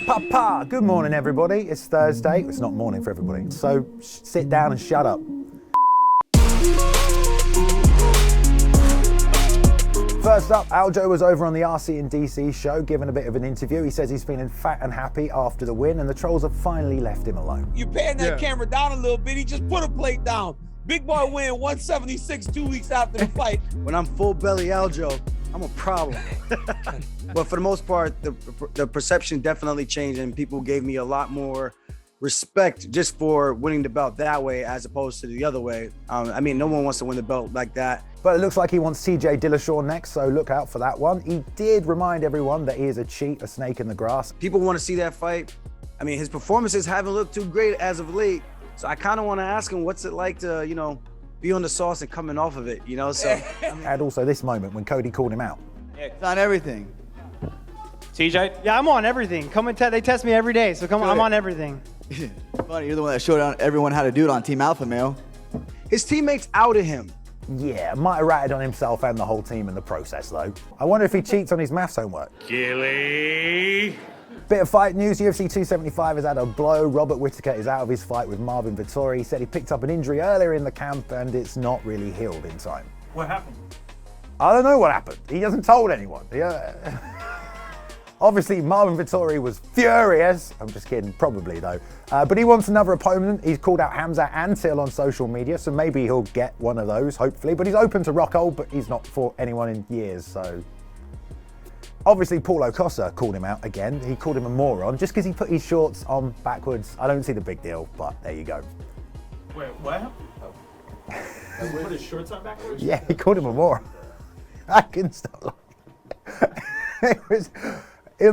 Pa. Good morning, everybody. It's Thursday. It's not morning for everybody. So sit down and shut up. First up, Aljo was over on the RC and DC show, giving a bit of an interview. He says he's feeling fat and happy after the win, and the trolls have finally left him alone. You're panning that camera down a little bit. He just put a plate down. Big boy win 176 2 weeks after the fight. When I'm full belly Aljo, I'm a problem. But for the most part, the perception definitely changed, and people gave me a lot more respect just for winning the belt that way as opposed to the other way. I mean, no one wants to win the belt like that. But it looks like he wants TJ Dillashaw next, so look out for that one. He did remind everyone that he is a cheat, a snake in the grass. People want to see that fight. I mean, his performances haven't looked too great as of late, so I kind of want to ask him what's it like to, you know, be on the sauce and coming off of it, you know? So, I mean, And also this moment when Cody called him out. It's on everything. TJ? Yeah, I'm on everything. They test me every day, so come on, I'm on everything. Funny, you're the one that showed everyone how to do it on Team Alpha Male. his teammates outed him. Yeah, might have ratted on himself and the whole team in the process, though. I wonder if he cheats on his maths homework. Gilly. Bit of fight news, UFC 275 has had a blow. Robert Whittaker is out of his fight with Marvin Vettori. He said he picked up an injury earlier in the camp and it's not really healed in time. What happened? I don't know what happened. He hasn't told anyone. Obviously, Marvin Vettori was furious. I'm just kidding, probably though. But he wants another opponent. He's called out Hamza and Till on social media, so maybe he'll get one of those, hopefully. But he's open to Rockhold, but he's not fought anyone in years, so. Obviously, Paulo Costa called him out again. He called him a moron just because he put his shorts on backwards. I don't see the big deal, but there you go. Wait, what happened? Oh. He put his shorts on backwards? Yeah, he called him a moron. I can stop laughing.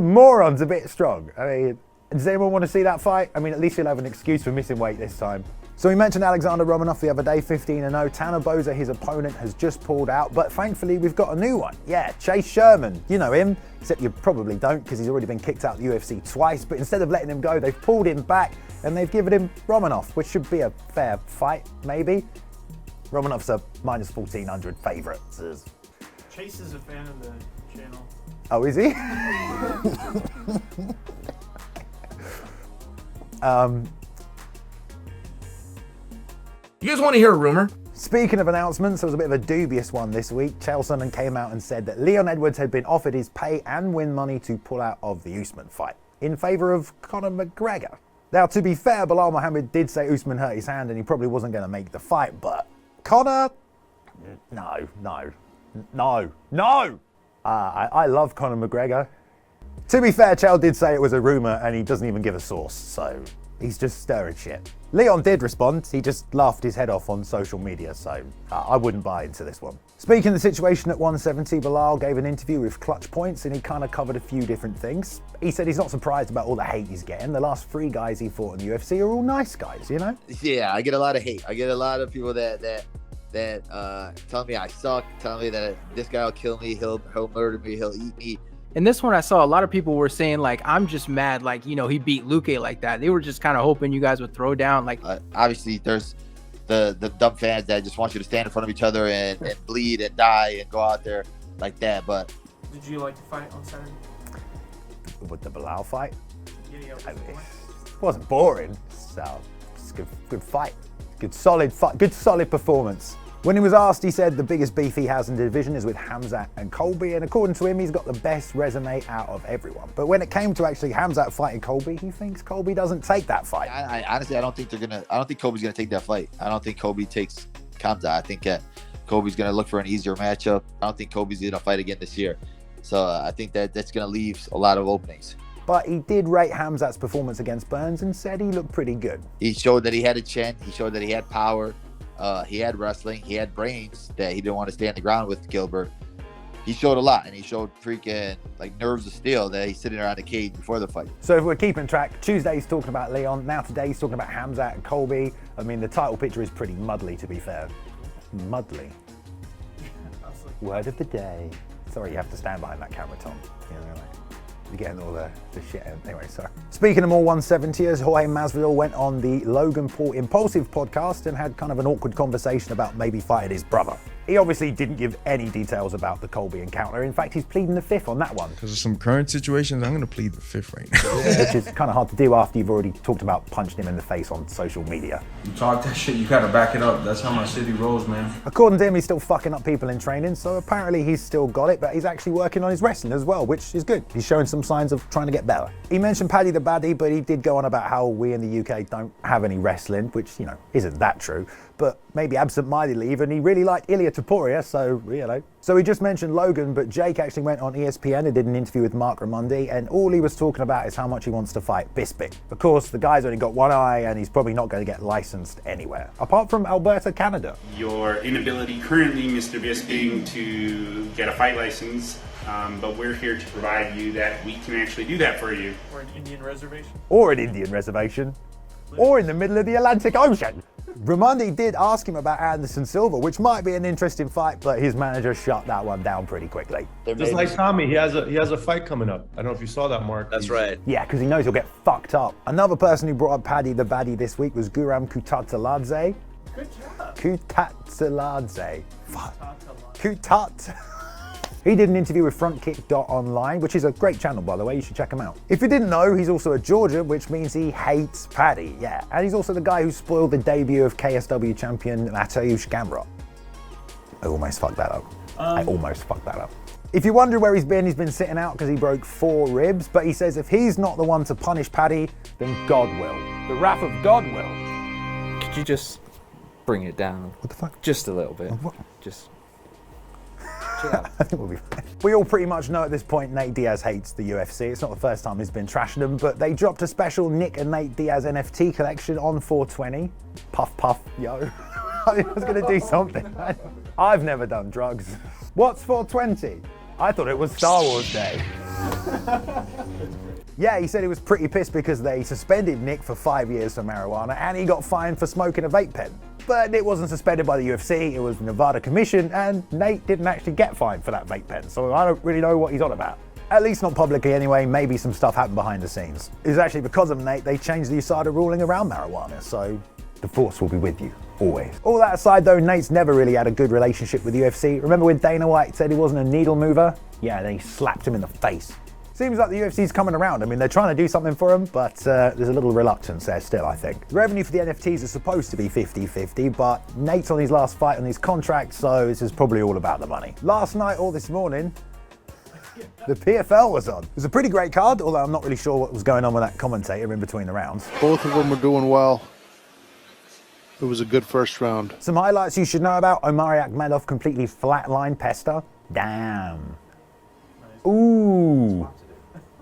Moron's a bit strong. I mean, does anyone want to see that fight? I mean, at least he'll have an excuse for missing weight this time. So we mentioned Alexander Romanov the other day, 15-0. Tanner Boser, his opponent, has just pulled out, but thankfully we've got a new one. Yeah, Chase Sherman. You know him, except you probably don't because he's already been kicked out of the UFC twice, but instead of letting him go, they've pulled him back and they've given him Romanov, which should be a fair fight, maybe. Romanov's a minus 1,400 favourite. Chase is a fan of the channel. Oh, is he? You guys want to hear a rumor? Speaking of announcements, there was a bit of a dubious one this week. Chael Sonnen came out and said that Leon Edwards had been offered his pay and win money to pull out of the Usman fight in favour of Conor McGregor. Now, to be fair, Belal Muhammad did say Usman hurt his hand and he probably wasn't going to make the fight, but Conor? No. I love Conor McGregor. To be fair, Chael did say it was a rumour and he doesn't even give a source, so he's just stirring shit. Leon did respond, he just laughed his head off on social media, so I wouldn't buy into this one. Speaking of the situation at 170, Belal gave an interview with Clutch Points and he kind of covered a few different things. He said he's not surprised about all the hate he's getting. The last 3 guys he fought in the UFC are all nice guys, you know? Yeah, I get a lot of hate. I get a lot of people that tell me I suck, tell me that this guy will kill me, he'll murder me, he'll eat me. In this one, I saw a lot of people were saying, like, I'm just mad, like, you know, he beat Luque like that. They were just kind of hoping you guys would throw down. Like, Obviously, there's the dumb fans that just want you to stand in front of each other and bleed and die and go out there like that. But Did you like the fight on Saturday? With the Belal fight? Yeah, I mean, it wasn't boring, so it's a good fight. Good solid fight, good solid performance. When he was asked, he said the biggest beef he has in the division is with Hamzat and Colby, and according to him, he's got the best resume out of everyone. But when it came to actually Hamzat fighting Colby, he thinks Colby doesn't take that fight. I honestly, I don't think Colby's gonna take that fight. I don't think Colby takes Hamzat. I think Colby's gonna look for an easier matchup. I don't think Colby's gonna fight again this year. So I think that's gonna leave a lot of openings. But he did rate Hamzat's performance against Burns and said he looked pretty good. He showed that he had a chin. He showed that he had power. He had wrestling. He had brains that he didn't want to stay on the ground with Gilbert. He showed a lot, and he showed freaking like nerves of steel that he's sitting around the cage before the fight. So if we're keeping track, Tuesday he's talking about Leon. Now today he's talking about Hamzat and Colby. I mean, the title picture is pretty muddly, to be fair. Muddly. Word of the day. Sorry, you have to stand behind that camera, Tom. You know, like, you're getting all the shit. Anyway, sorry. Speaking of more 170ers, Jorge Masvidal went on the Logan Paul Impulsive podcast and had kind of an awkward conversation about maybe fighting his brother. He obviously didn't give any details about the Colby encounter. In fact, he's pleading the fifth on that one. Because of some current situations, I'm gonna plead the fifth right now. Which is kind of hard to do after you've already talked about punching him in the face on social media. You talk that shit, you gotta back it up. That's how my city rolls, man. According to him, he's still fucking up people in training, so apparently he's still got it, but he's actually working on his wrestling as well, which is good. He's showing some signs of trying to get better. He mentioned Paddy the Baddie, but he did go on about how we in the UK don't have any wrestling, which, you know, isn't that true, but maybe absent-mindedly even. He really liked Ilia Topuria, so, you know. So he just mentioned Logan, but Jake actually went on ESPN and did an interview with Mark Raimondi, and all he was talking about is how much he wants to fight Bisping. Of course, the guy's only got one eye, and he's probably not going to get licensed anywhere, apart from Alberta, Canada. Your inability currently, Mr. Bisping, to get a fight license, but we're here to provide you that we can actually do that for you. Or an Indian reservation. Or an Indian reservation. Or in the middle of the Atlantic Ocean. Raimondi did ask him about Anderson Silva, which might be an interesting fight, but his manager shut that one down pretty quickly. Just like Tommy, he has a fight coming up. I don't know if you saw that, Mark. That's right. Yeah, because he knows he'll get fucked up. Another person who brought up Paddy the Baddie this week was Guram Kutateladze. Good job. Kutateladze. Fuck. Kutat. He did an interview with frontkick.online, which is a great channel, by the way. You should check him out. If you didn't know, he's also a Georgia, which means he hates Paddy. Yeah, and he's also the guy who spoiled the debut of KSW champion Mateusz Gamrot. I almost fucked that up. I almost fucked that up. If you're wondering where he's been sitting out because he broke 4 ribs, but he says if he's not the one to punish Paddy, then God will. The wrath of God will. Could you just bring it down? What the fuck? Just a little bit. What? Just. I think we'll be fine. We all pretty much know at this point Nate Diaz hates the UFC. It's not the first time he's been trashing them, but they dropped a special Nick and Nate Diaz NFT collection on 420. Puff, puff, yo. I was going to do something. I've never done drugs. What's 420? I thought it was Star Wars Day. Yeah, he said he was pretty pissed because they suspended Nick for 5 years for marijuana and he got fined for smoking a vape pen. But it wasn't suspended by the UFC, it was the Nevada Commission, and Nate didn't actually get fined for that vape pen, so I don't really know what he's on about. At least not publicly anyway, maybe some stuff happened behind the scenes. It was actually because of Nate they changed the USADA ruling around marijuana, so the force will be with you, always. All that aside though, Nate's never really had a good relationship with the UFC. Remember when Dana White said he wasn't a needle mover? Yeah, then he slapped him in the face. Seems like the UFC's coming around. I mean, they're trying to do something for him, but there's a little reluctance there still, I think. The revenue for the NFTs is supposed to be 50-50, but Nate's on his last fight on his contract, so this is probably all about the money. Last night or this morning, the PFL was on. It was a pretty great card, although I'm not really sure what was going on with that commentator in between the rounds. Both of them were doing well. It was a good first round. Some highlights you should know about: Omari Akhmedov completely flatlined Pesta. Damn. Ooh.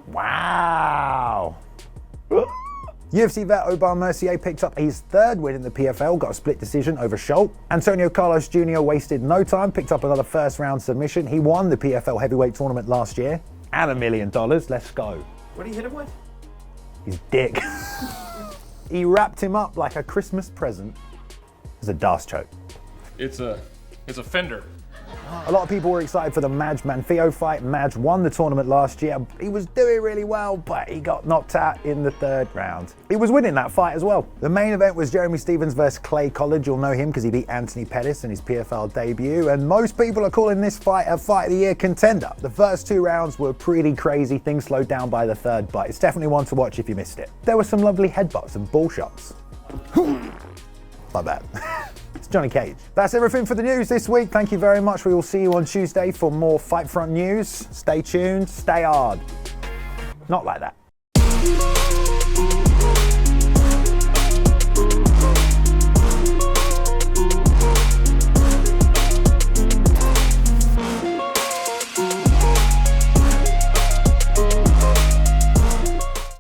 Wow. UFC vet Aubin Mercier picked up his 3rd win in the PFL, got a split decision over Schultz. Antonio Carlos Jr. wasted no time, picked up another first round submission. He won the PFL heavyweight tournament last year. And $1 million, let's go. What did he hit him with? His dick. He wrapped him up like a Christmas present. It was a Das choke. It's a fender. A lot of people were excited for the Madge Manfio fight. Madge won the tournament last year. He was doing really well, but he got knocked out in the 3rd round. He was winning that fight as well. The main event was Jeremy Stephens versus Clay Collard. You'll know him because he beat Anthony Pettis in his PFL debut, and most people are calling this fight a Fight of the Year contender. The first 2 rounds were pretty crazy. Things slowed down by the 3rd, but it's definitely one to watch if you missed it. There were some lovely headbutts and ball shots. Like that. It's Johnny Cage. That's everything for the news this week. Thank you very much. We will see you on Tuesday for more Fight Front news. Stay tuned, stay hard. Not like that.